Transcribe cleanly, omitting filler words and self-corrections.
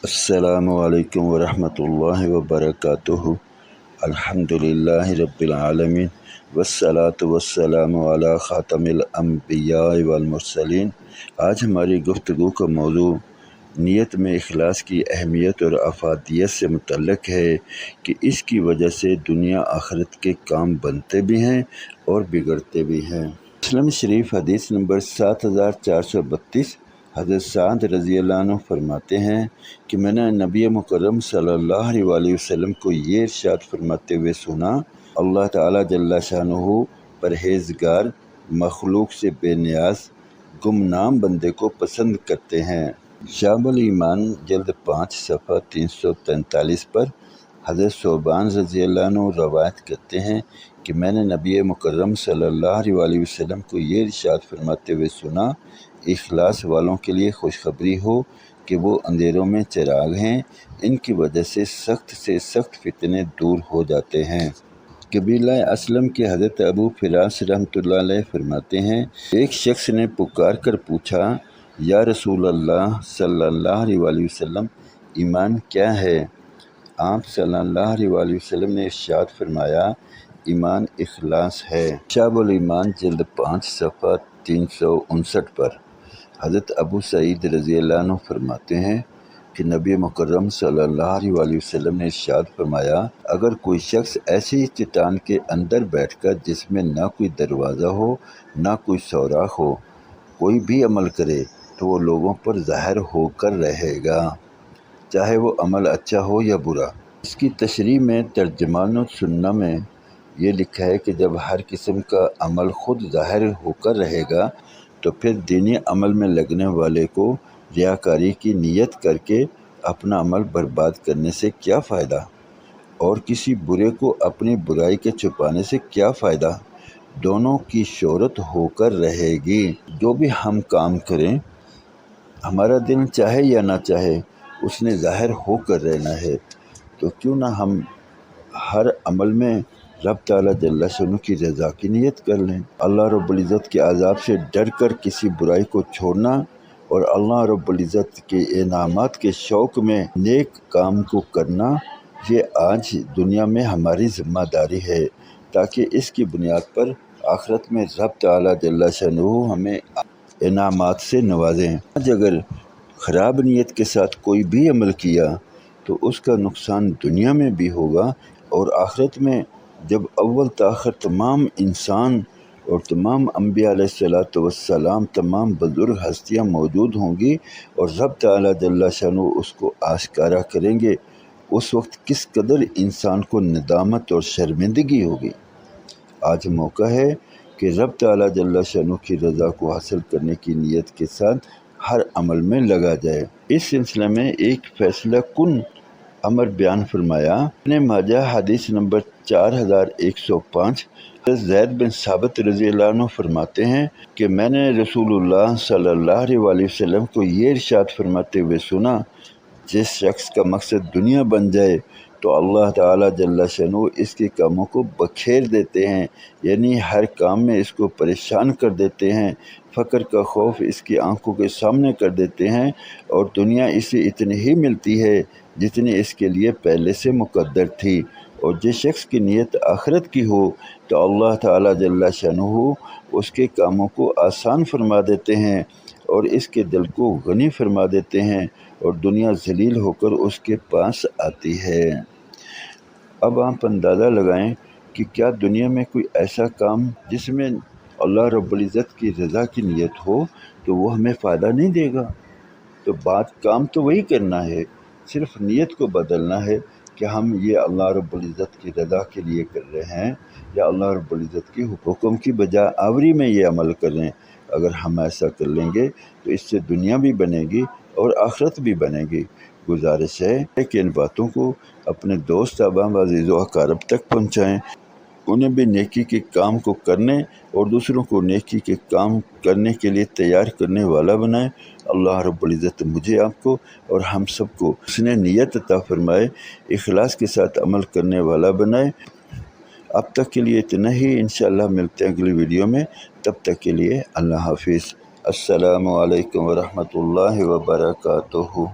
السلام علیکم ورحمۃ اللہ وبرکاتہ۔ الحمدللہ رب العالمین والصلاة والسلام علی خاتم الانبیاء والمرسلین۔ آج ہماری گفتگو کا موضوع نیت میں اخلاص کی اہمیت اور افادیت سے متعلق ہے کہ اس کی وجہ سے دنیا آخرت کے کام بنتے بھی ہیں اور بگڑتے بھی ہیں۔ مسلم شریف حدیث نمبر 7432، حضرت سعد رضی اللہ عنہ فرماتے ہیں کہ میں نے نبی مکرم صلی اللہ علیہ وسلم کو یہ ارشاد فرماتے ہوئے سنا، اللہ تعالیٰ جل شانہ پرہیزگار، مخلوق سے بے نیاز، گمنام بندے کو پسند کرتے ہیں۔ شعب الایمان جلد 5 صفحہ 343 پر حضرت ثوبان رضی اللہ عنہ روایت کرتے ہیں کہ میں نے نبی مکرم صلی اللہ علیہ وسلم کو یہ ارشاد فرماتے ہوئے سنا، اخلاص والوں کے لیے خوشخبری ہو کہ وہ اندھیروں میں چراغ ہیں، ان کی وجہ سے سخت فتنے دور ہو جاتے ہیں۔ قبیلہ اسلم کے حضرت ابو فراس رحمۃ اللہ علیہ فرماتے ہیں، ایک شخص نے پکار کر پوچھا، یا رسول اللہ صلی اللہ علیہ وسلم، ایمان کیا ہے؟ آپ صلی اللہ علیہ وسلم نے ارشاد فرمایا، ایمان اخلاص ہے۔ شعب الایمان جلد 5 صفحہ 359 پر حضرت ابو سعید رضی اللہ عنہ فرماتے ہیں کہ نبی مکرم صلی اللہ علیہ وسلم نے ارشاد فرمایا، اگر کوئی شخص ایسی چٹان کے اندر بیٹھ کر جس میں نہ کوئی دروازہ ہو نہ کوئی سوراخ ہو، کوئی بھی عمل کرے تو وہ لوگوں پر ظاہر ہو کر رہے گا، چاہے وہ عمل اچھا ہو یا برا۔ اس کی تشریح میں ترجمان السنہ میں یہ لکھا ہے کہ جب ہر قسم کا عمل خود ظاہر ہو کر رہے گا تو پھر دینی عمل میں لگنے والے کو ریاکاری کی نیت کر کے اپنا عمل برباد کرنے سے کیا فائدہ، اور کسی برے کو اپنی برائی کے چھپانے سے کیا فائدہ؟ دونوں کی شہرت ہو کر رہے گی۔ جو بھی ہم کام کریں، ہمارا دل چاہے یا نہ چاہے، اس نے ظاہر ہو کر رہنا ہے، تو کیوں نہ ہم ہر عمل میں رب تعالیٰ جل شانہ کی رضا کی نیت کر لیں۔ اللہ رب العزت کے عذاب سے ڈر کر کسی برائی کو چھوڑنا اور اللہ رب العزت کے انعامات کے شوق میں نیک کام کو کرنا، یہ آج دنیا میں ہماری ذمہ داری ہے، تاکہ اس کی بنیاد پر آخرت میں رب تعالیٰ جل شانہ ہمیں انعامات سے نوازیں۔ آج اگر خراب نیت کے ساتھ کوئی بھی عمل کیا تو اس کا نقصان دنیا میں بھی ہوگا، اور آخرت میں جب اول تاخر تمام انسان اور تمام انبیاء علیہ السلام، تمام بزرگ ہستیاں موجود ہوں گی اور رب تعالیٰ جل شانہ اس کو آشکارا کریں گے، اس وقت کس قدر انسان کو ندامت اور شرمندگی ہوگی۔ آج موقع ہے کہ رب تعالیٰ جل شانہ کی رضا کو حاصل کرنے کی نیت کے ساتھ ہر عمل میں لگا جائے۔ اس سلسلے میں ایک فیصلہ کن امر بیان فرمایا۔ ابن ماجہ حدیث نمبر 4105، زید بن ثابت رضی اللہ عنہ فرماتے ہیں کہ میں نے رسول اللہ صلی اللہ علیہ وسلم کو یہ ارشاد فرماتے ہوئے سنا، جس شخص کا مقصد دنیا بن جائے تو اللہ تعالیٰ جل شانہ اس کے کاموں کو بکھیر دیتے ہیں، یعنی ہر کام میں اس کو پریشان کر دیتے ہیں، فقر کا خوف اس کی آنکھوں کے سامنے کر دیتے ہیں، اور دنیا اسے اتنی ہی ملتی ہے جتنی اس کے لیے پہلے سے مقدر تھی۔ اور جس شخص کی نیت آخرت کی ہو تو اللہ تعالیٰ جل شانہ اس کے کاموں کو آسان فرما دیتے ہیں اور اس کے دل کو غنی فرما دیتے ہیں، اور دنیا ذلیل ہو کر اس کے پاس آتی ہے۔ اب آپ اندازہ لگائیں کہ کیا دنیا میں کوئی ایسا کام جس میں اللہ رب العزت کی رضا کی نیت ہو تو وہ ہمیں فائدہ نہیں دے گا؟ تو کام تو وہی کرنا ہے، صرف نیت کو بدلنا ہے کہ ہم یہ اللہ رب العزت کی رضا کے لیے کر رہے ہیں یا اللہ رب العزت کی حکم کی بجا آوری میں یہ عمل کر رہے ہیں۔ اگر ہم ایسا کر لیں گے تو اس سے دنیا بھی بنے گی اور آخرت بھی بنے گی۔ گزارش ہے کہ ان باتوں کو اپنے دوست احباب عزیز و اقارب تک پہنچائیں، انہیں بھی نیکی کے کام کو کرنے اور دوسروں کو نیکی کے کام کرنے کے لیے تیار کرنے والا بنائیں۔ اللہ رب العزت مجھے، آپ کو اور ہم سب کو حسن نیت عطا فرمائے، اخلاص کے ساتھ عمل کرنے والا بنائے۔ اب تک کے لیے اتنا ہی، انشاءاللہ ملتے ہیں اگلی ویڈیو میں، تب تک کے لیے اللہ حافظ۔ السلام علیکم ورحمۃ اللہ وبرکاتہ۔